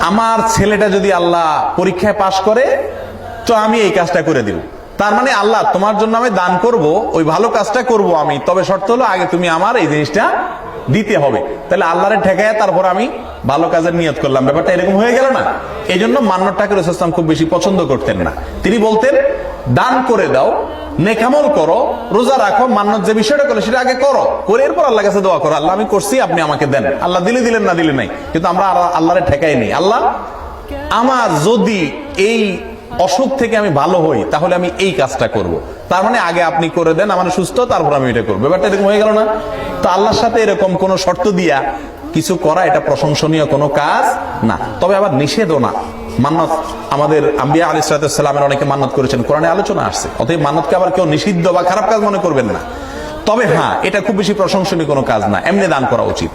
আমার ছেলেটা যদি আল্লাহ পরীক্ষায় পাশ করে তো আমি এই কাজটা করে দিব। তার মানে আল্লাহ তোমার জন্য আমি দান করব, ওই ভালো কাজটা করব আমি, তবে শর্ত হলো আগে তুমি আমার এই জিনিসটা দিতে হবে। তাহলে আল্লাহরে ঠেকায় তারপর আমি ভালো কাজের নিয়ত করলাম, ব্যাপারটা এরকম হয়ে গেল না। এই জন্য মান্নারটাকে রাসূল সাল্লাল্লাহু আলাইহি ওয়াসাল্লাম খুব বেশি পছন্দ করতেন না। তিনি বলতেন দান করে দাও, নেকামল করো, রোজা রাখো, মান্নাত যে বিষয়টা করলে সেটা আগে করো, করে এরপর আল্লাহর কাছে দোয়া করো, আল্লাহ আমি করছি আপনি আমাকে দেন। আল্লাহ দিলে দিলেন, না দিলে নাই। কিন্তু আমরা আল্লাহরে ঠেকাই নেই, আল্লাহ আমার যদি এই অসুখ থেকে আমি ভালো হই তাহলে আমি এই কাজটা করব। তার মানে আগে আপনি করে দেন, আমার সুস্থ, তারপর আমি এটা করবো। ব্যাপারটা এরকম হয়ে গেল না? তো আল্লাহর সাথে এরকম কোন শর্ত দিয়া কিছু করা এটা প্রশংসনীয় কোনো কাজ না, তবে আবার নিষেধও না। মান্নত আমাদের আম্বিয়া আলাইহিস সালামের অনেকে মান্নত করেছেন, কোরআনে আলোচনা আসছে। অতএব মান্নতকে আবার কেউ নিষিদ্ধ বা খারাপ কাজ মনে করবেন না। তবে হ্যাঁ, এটা খুব বেশি প্রশংসনীয় কোনো কাজ না, এমনি দান করা উচিত।